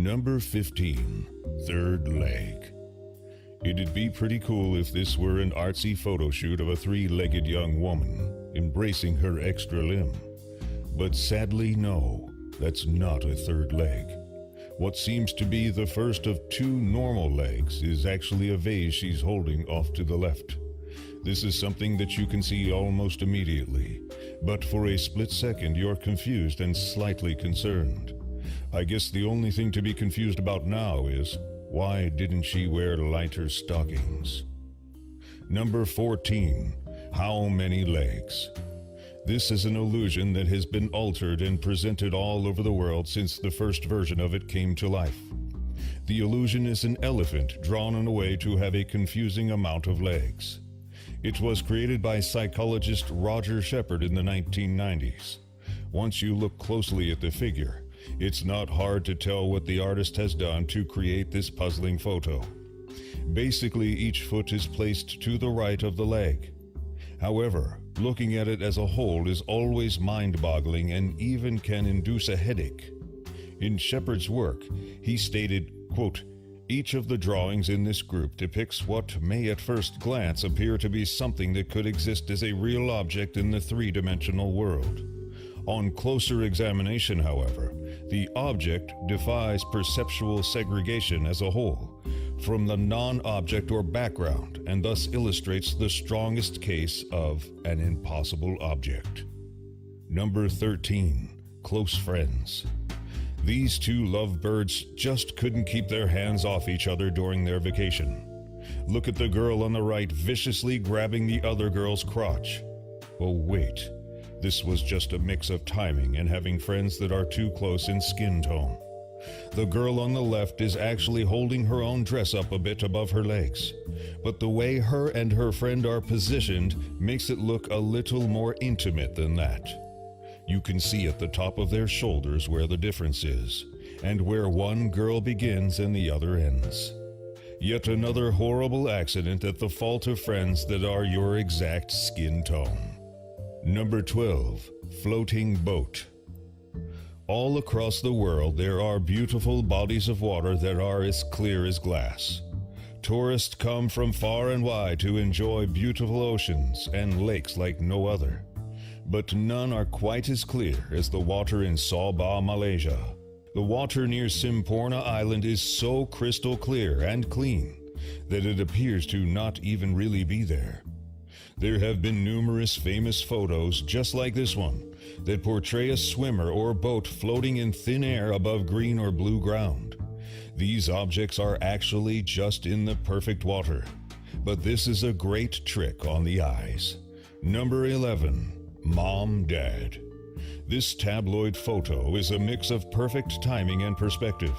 Number 15. Third leg. It'd be pretty cool if this were an artsy photo shoot of a three-legged young woman embracing her extra limb. But sadly, no, that's not a third leg. What seems to be the first of two normal legs is actually a vase she's holding off to the left. This is something that you can see almost immediately, but for a split second you're confused and slightly concerned. I guess the only thing to be confused about now is, why didn't she wear lighter stockings? Number 14. How many legs? This is an illusion that has been altered and presented all over the world since the first version of it came to life. The illusion is an elephant drawn in a way to have a confusing amount of legs. It was created by psychologist Roger Shepard in the 1990s. Once you look closely at the figure, it's not hard to tell what the artist has done to create this puzzling photo. Basically, each foot is placed to the right of the leg. However, looking at it as a whole is always mind-boggling and even can induce a headache. In Shepard's work, he stated, quote, "Each of the drawings in this group depicts what may at first glance appear to be something that could exist as a real object in the three-dimensional world. On closer examination, however, the object defies perceptual segregation as a whole from the non-object or background, and thus illustrates the strongest case of an impossible object." Number 13. Close friends. These two lovebirds just couldn't keep their hands off each other during their vacation. Look at the girl on the right viciously grabbing the other girl's crotch. Oh wait, this was just a mix of timing and having friends that are too close in skin tone. The girl on the left is actually holding her own dress up a bit above her legs, but the way her and her friend are positioned makes it look a little more intimate than that. You can see at the top of their shoulders where the difference is, and where one girl begins and the other ends. Yet another horrible accident at the fault of friends that are your exact skin tone. Number 12. Floating boat. All across the world there are beautiful bodies of water that are as clear as glass. Tourists come from far and wide to enjoy beautiful oceans and lakes like no other. But none are quite as clear as the water in Sabah, Malaysia. The water near Semporna Island is so crystal clear and clean that it appears to not even really be there. There have been numerous famous photos just like this one that portray a swimmer or boat floating in thin air above green or blue ground. These objects are actually just in the perfect water, but this is a great trick on the eyes. Number 11. Mom, Dad. This tabloid photo is a mix of perfect timing and perspective.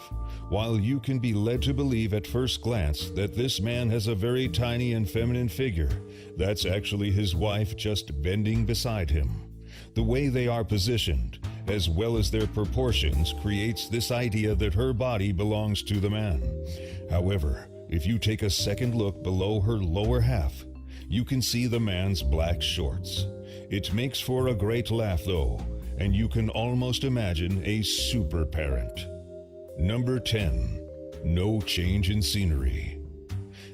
While you can be led to believe at first glance that this man has a very tiny and feminine figure, that's actually his wife just bending beside him. The way they are positioned, as well as their proportions, creates this idea that her body belongs to the man. However, if you take a second look below her lower half, you can see the man's black shorts. It makes for a great laugh though, and you can almost imagine a super parent. Number 10. No change in scenery.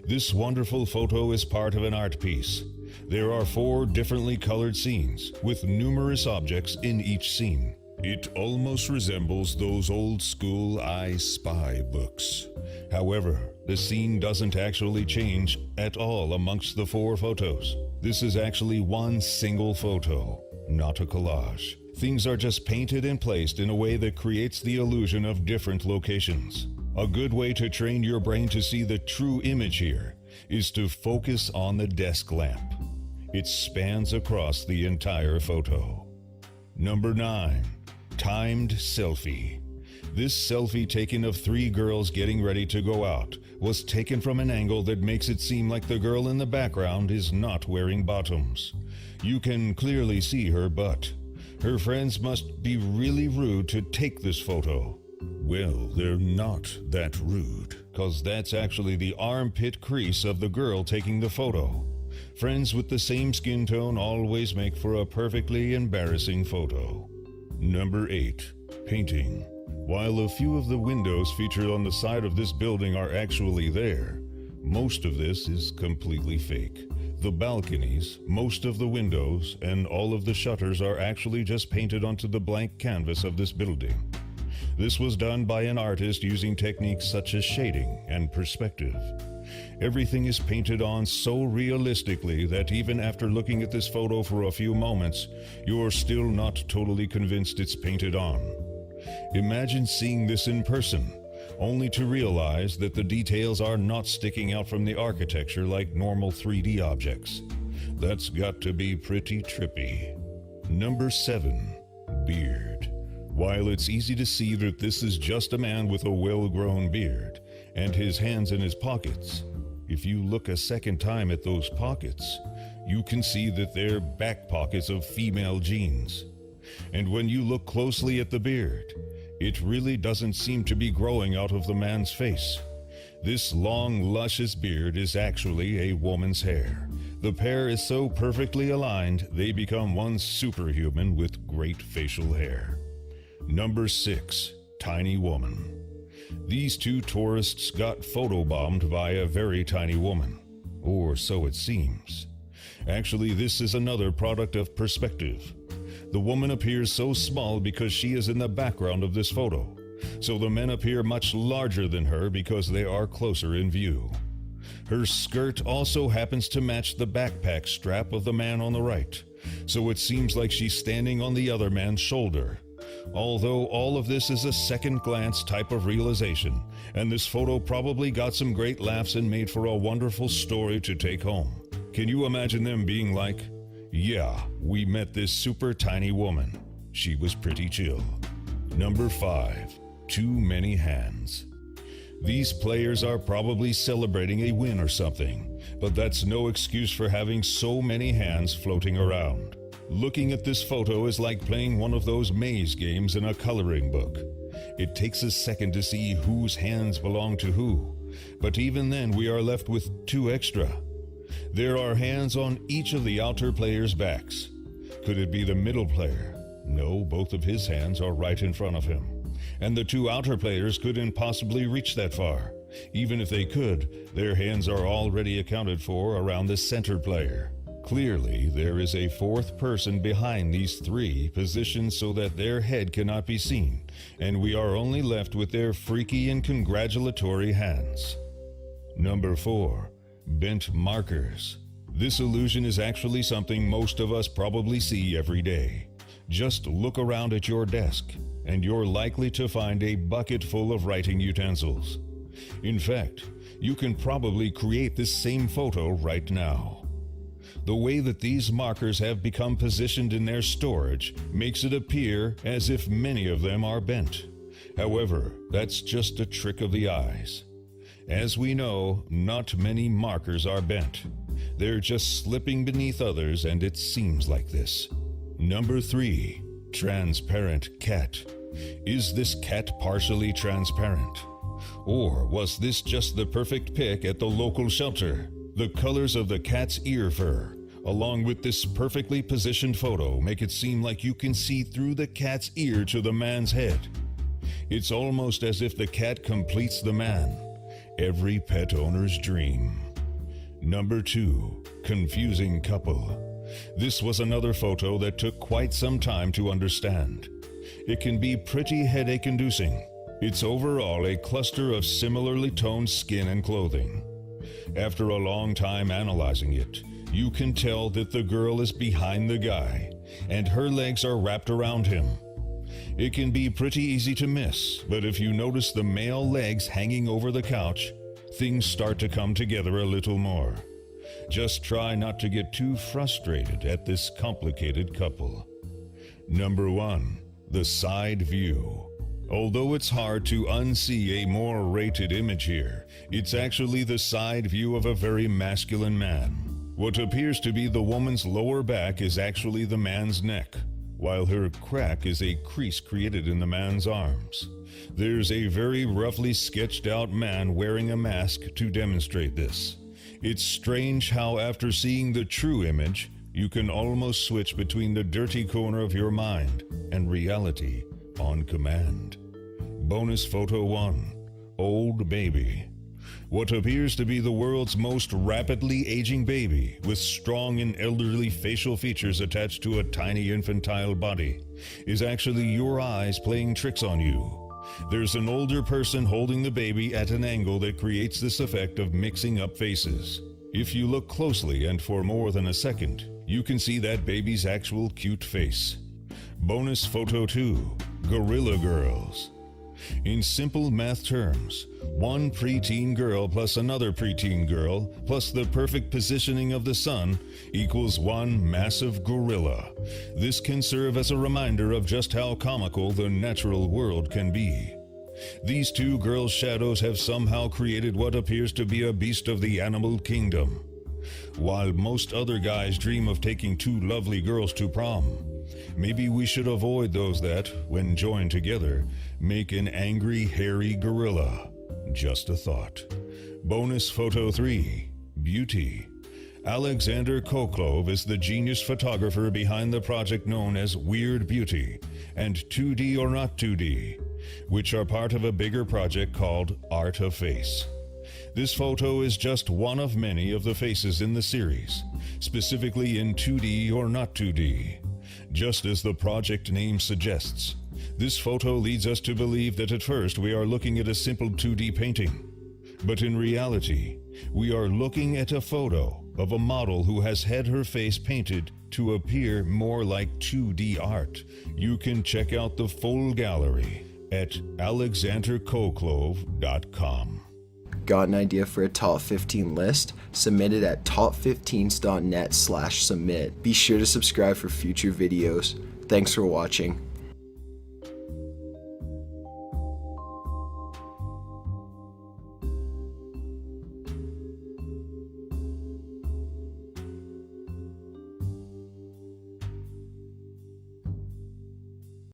This wonderful photo is part of an art piece. There are 4 differently colored scenes, with numerous objects in each scene. It almost resembles those old school I Spy books. However, the scene doesn't actually change at all amongst the 4 photos. This is actually one single photo, not a collage. Things are just painted and placed in a way that creates the illusion of different locations. A good way to train your brain to see the true image here is to focus on the desk lamp. It spans across the entire photo. Number 9. Timed selfie. This selfie taken of 3 girls getting ready to go out was taken from an angle that makes it seem like the girl in the background is not wearing bottoms. You can clearly see her butt. Her friends must be really rude to take this photo. Well, they're not that rude, 'cause that's actually the armpit crease of the girl taking the photo. Friends with the same skin tone always make for a perfectly embarrassing photo. Number 8. Painting. While a few of the windows featured on the side of this building are actually there, most of this is completely fake. The balconies, most of the windows, and all of the shutters are actually just painted onto the blank canvas of this building. This was done by an artist using techniques such as shading and perspective. Everything is painted on so realistically that even after looking at this photo for a few moments, you're still not totally convinced it's painted on. Imagine seeing this in person, only to realize that the details are not sticking out from the architecture like normal 3D objects. That's got to be pretty trippy. Number 7. Beard. While it's easy to see that this is just a man with a well-grown beard and his hands in his pockets, if you look a second time at those pockets, you can see that they're back pockets of female jeans. And when you look closely at the beard, it really doesn't seem to be growing out of the man's face. This long, luscious beard is actually a woman's hair. The pair is so perfectly aligned, they become one superhuman with great facial hair. Number 6. Tiny woman. These two tourists got photobombed by a very tiny woman. Or so it seems. Actually, this is another product of perspective. The woman appears so small because she is in the background of this photo, so the men appear much larger than her because they are closer in view. Her skirt also happens to match the backpack strap of the man on the right, so it seems like she's standing on the other man's shoulder. Although all of this is a second glance type of realization, and this photo probably got some great laughs and made for a wonderful story to take home. Can you imagine them being like, "Yeah, we met this super tiny woman. She was pretty chill." Number 5. Too many hands. These players are probably celebrating a win or something, but that's no excuse for having so many hands floating around. Looking at this photo is like playing one of those maze games in a coloring book. It takes a second to see whose hands belong to who, but even then we are left with 2 extra. There are hands on each of the outer players' backs. Could it be the middle player? No, both of his hands are right in front of him. And the 2 outer players couldn't possibly reach that far. Even if they could, their hands are already accounted for around the center player. Clearly, there is a 4th person behind these 3 positioned so that their head cannot be seen, and we are only left with their freaky and congratulatory hands. Number 4. Bent markers. This illusion is actually something most of us probably see every day. Just look around at your desk, and you're likely to find a bucket full of writing utensils. In fact, you can probably create this same photo right now. The way that these markers have become positioned in their storage makes it appear as if many of them are bent. However, that's just a trick of the eyes. As we know, not many markers are bent. They're just slipping beneath others, and it seems like this. Number 3. Transparent cat. Is this cat partially transparent? Or was this just the perfect pick at the local shelter? The colors of the cat's ear fur, along with this perfectly positioned photo, make it seem like you can see through the cat's ear to the man's head. It's almost as if the cat completes the man. Every pet owner's dream. Number 2. Confusing couple. This was another photo that took quite some time to understand. It can be pretty headache-inducing. It's overall a cluster of similarly toned skin and clothing. After a long time analyzing it, you can tell that the girl is behind the guy, and her legs are wrapped around him. It can be pretty easy to miss, but if you notice the male legs hanging over the couch, things start to come together a little more. Just try not to get too frustrated at this complicated couple. Number 1. The side view. Although it's hard to unsee a more rated image here, it's actually the side view of a very masculine man. What appears to be the woman's lower back is actually the man's neck, while her crack is a crease created in the man's arms. There's a very roughly sketched out man wearing a mask to demonstrate this. It's strange how after seeing the true image, you can almost switch between the dirty corner of your mind and reality on command. Bonus Photo 1. Old Baby. What appears to be the world's most rapidly aging baby, with strong and elderly facial features attached to a tiny infantile body, is actually your eyes playing tricks on you. There's an older person holding the baby at an angle that creates this effect of mixing up faces. If you look closely and for more than a second, you can see that baby's actual cute face. Bonus Photo 2. Gorilla Girls. In simple math terms, one preteen girl plus another preteen girl plus the perfect positioning of the sun equals one massive gorilla. This can serve as a reminder of just how comical the natural world can be. These two girls' shadows have somehow created what appears to be a beast of the animal kingdom. While most other guys dream of taking two lovely girls to prom, maybe we should avoid those that, when joined together, make an angry, hairy gorilla. Just a thought. Bonus Photo 3. Beauty. Alexander Koklov is the genius photographer behind the project known as Weird Beauty and 2D or Not 2D, which are part of a bigger project called Art of Face. This photo is just one of many of the faces in the series, specifically in 2D or Not 2D. Just as the project name suggests, this photo leads us to believe that at first we are looking at a simple 2D painting. But in reality, we are looking at a photo of a model who has had her face painted to appear more like 2D art. You can check out the full gallery at alexanderkoklov.com. Got an idea for a top 15 list? Submit it at top15s.net/submit. Be sure to subscribe for future videos. Thanks for watching.